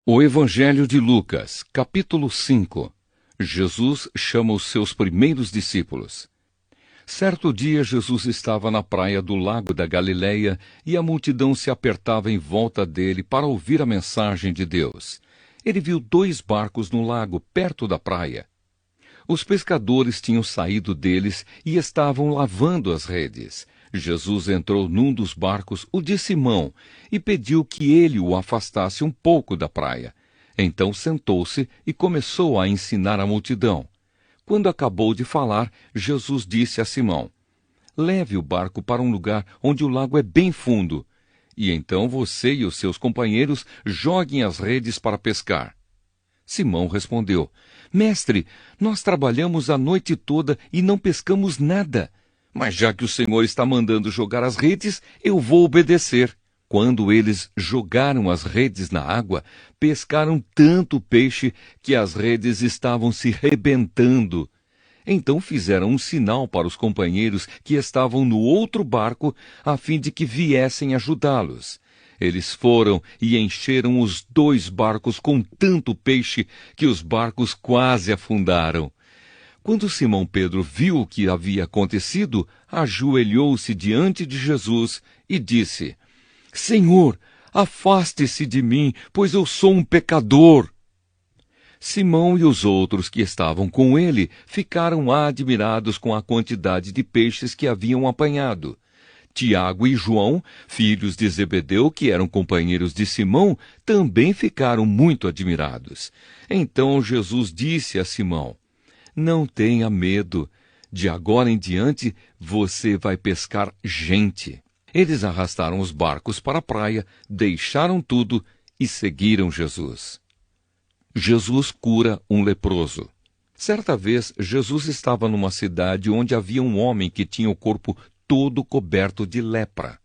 O Evangelho de Lucas, capítulo 5. Jesus chama os seus primeiros discípulos. Certo dia, Jesus estava na praia do lago da Galileia e a multidão se apertava em volta dele para ouvir a mensagem de Deus. Ele viu 2 barcos no lago, perto da praia. Os pescadores tinham saído deles e estavam lavando as redes. Jesus entrou num dos barcos, o de Simão, e pediu que ele o afastasse um pouco da praia. Então sentou-se e começou a ensinar a multidão. Quando acabou de falar, Jesus disse a Simão: "Leve o barco para um lugar onde o lago é bem fundo, e então você e os seus companheiros joguem as redes para pescar." Simão respondeu: "Mestre, nós trabalhamos a noite toda e não pescamos nada. Mas já que o Senhor está mandando jogar as redes, eu vou obedecer." Quando eles jogaram as redes na água, pescaram tanto peixe que as redes estavam se rebentando. Então fizeram um sinal para os companheiros que estavam no outro barco, a fim de que viessem ajudá-los. Eles foram e encheram os 2 barcos com tanto peixe que os barcos quase afundaram. Quando Simão Pedro viu o que havia acontecido, ajoelhou-se diante de Jesus e disse: "Senhor, afaste-se de mim, pois eu sou um pecador." Simão e os outros que estavam com ele ficaram admirados com a quantidade de peixes que haviam apanhado. Tiago e João, filhos de Zebedeu, que eram companheiros de Simão, também ficaram muito admirados. Então Jesus disse a Simão: "Não tenha medo. De agora em diante, você vai pescar gente." Eles arrastaram os barcos para a praia, deixaram tudo e seguiram Jesus. Jesus cura um leproso. Certa vez, Jesus estava numa cidade onde havia um homem que tinha o corpo todo coberto de lepra.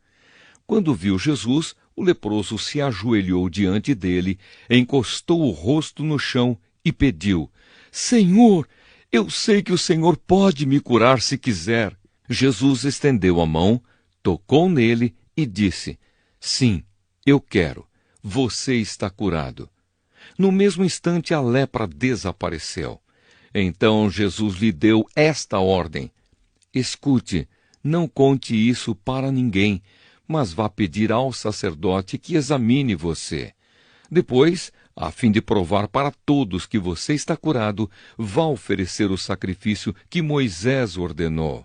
Quando viu Jesus, o leproso se ajoelhou diante dele, encostou o rosto no chão e pediu: "Senhor, eu sei que o Senhor pode me curar se quiser." Jesus estendeu a mão, tocou nele e disse: "Sim, eu quero. Você está curado." No mesmo instante, a lepra desapareceu. Então Jesus lhe deu esta ordem: "Escute, não conte isso para ninguém, mas vá pedir ao sacerdote que examine você. Depois, a fim de provar para todos que você está curado, vá oferecer o sacrifício que Moisés ordenou."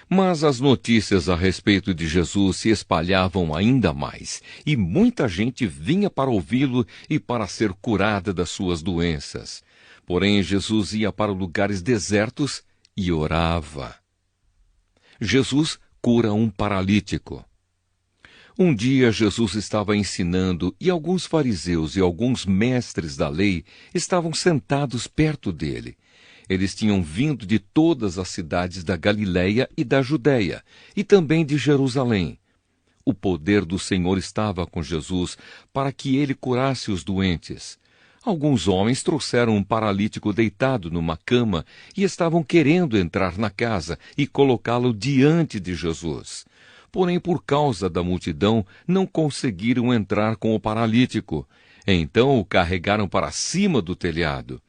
Mas as notícias a respeito de Jesus se espalhavam ainda mais, e muita gente vinha para ouvi-lo e para ser curada das suas doenças. Porém, Jesus ia para lugares desertos e orava. Jesus cura um paralítico. Um dia Jesus estava ensinando e alguns fariseus e alguns mestres da lei estavam sentados perto dele. Eles tinham vindo de todas as cidades da Galileia e da Judéia, e também de Jerusalém. O poder do Senhor estava com Jesus para que ele curasse os doentes. Alguns homens trouxeram um paralítico deitado numa cama e estavam querendo entrar na casa e colocá-lo diante de Jesus. Porém, por causa da multidão, não conseguiram entrar com o paralítico. Então o carregaram para cima do telhado.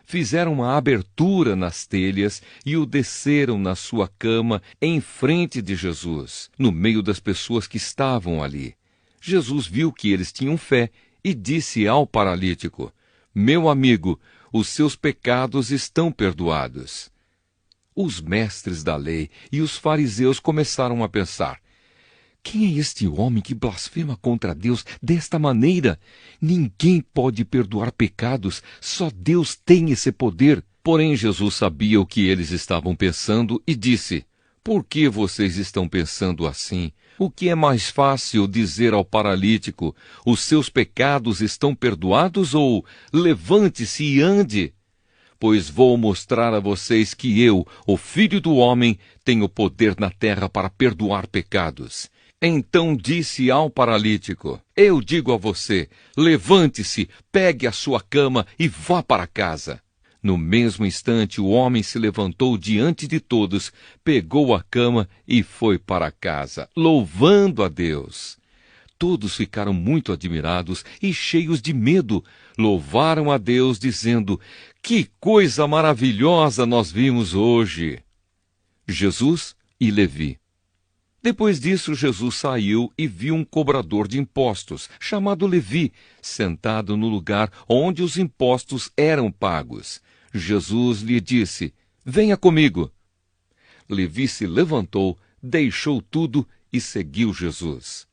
Fizeram uma abertura nas telhas e o desceram na sua cama em frente de Jesus, no meio das pessoas que estavam ali. Jesus viu que eles tinham fé e disse ao paralítico: "Meu amigo, os seus pecados estão perdoados." Os mestres da lei e os fariseus começaram a pensar: "Quem é este homem que blasfema contra Deus desta maneira? Ninguém pode perdoar pecados, só Deus tem esse poder." Porém, Jesus sabia o que eles estavam pensando e disse: "Por que vocês estão pensando assim? O que é mais fácil dizer ao paralítico: os seus pecados estão perdoados, ou levante-se e ande? Pois vou mostrar a vocês que eu, o Filho do Homem, tenho poder na terra para perdoar pecados." Então disse ao paralítico: "Eu digo a você, levante-se, pegue a sua cama e vá para casa." No mesmo instante, o homem se levantou diante de todos, pegou a cama e foi para casa, louvando a Deus. Todos ficaram muito admirados e cheios de medo. Louvaram a Deus, dizendo: que coisa maravilhosa nós vimos hoje! Jesus e Levi. Depois disso, Jesus saiu e viu um cobrador de impostos, chamado Levi, sentado no lugar onde os impostos eram pagos. Jesus lhe disse: venha comigo. Levi se levantou, deixou tudo e seguiu Jesus.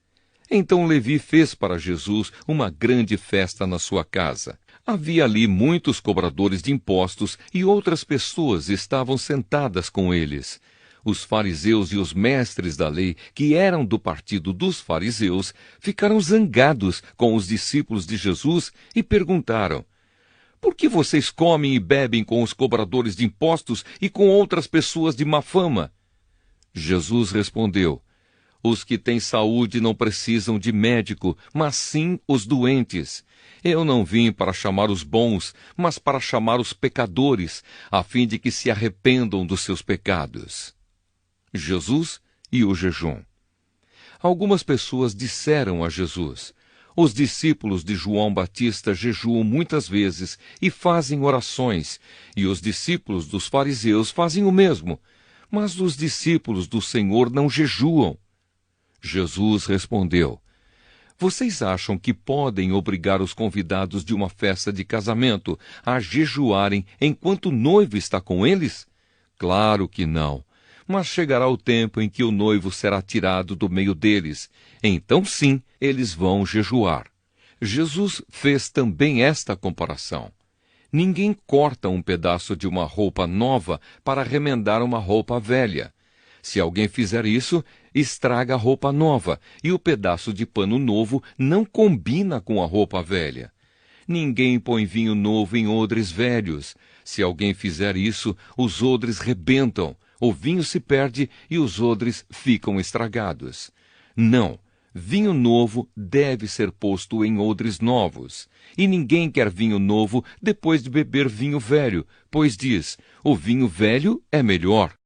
Então Levi fez para Jesus uma grande festa na sua casa. Havia ali muitos cobradores de impostos e outras pessoas estavam sentadas com eles. Os fariseus e os mestres da lei, que eram do partido dos fariseus, ficaram zangados com os discípulos de Jesus e perguntaram: por que vocês comem e bebem com os cobradores de impostos e com outras pessoas de má fama? Jesus respondeu: os que têm saúde não precisam de médico, mas sim os doentes. Eu não vim para chamar os bons, mas para chamar os pecadores, a fim de que se arrependam dos seus pecados. Jesus e o jejum. Algumas pessoas disseram a Jesus: os discípulos de João Batista jejuam muitas vezes e fazem orações, e os discípulos dos fariseus fazem o mesmo, mas os discípulos do Senhor não jejuam. Jesus respondeu: vocês acham que podem obrigar os convidados de uma festa de casamento a jejuarem enquanto o noivo está com eles? Claro que não. Mas chegará o tempo em que o noivo será tirado do meio deles. Então sim, eles vão jejuar. Jesus fez também esta comparação. Ninguém corta um pedaço de uma roupa nova para remendar uma roupa velha. Se alguém fizer isso, estraga a roupa nova, e o pedaço de pano novo não combina com a roupa velha. Ninguém põe vinho novo em odres velhos. Se alguém fizer isso, os odres rebentam, o vinho se perde e os odres ficam estragados. Não, vinho novo deve ser posto em odres novos. E ninguém quer vinho novo depois de beber vinho velho, pois diz: o vinho velho é melhor.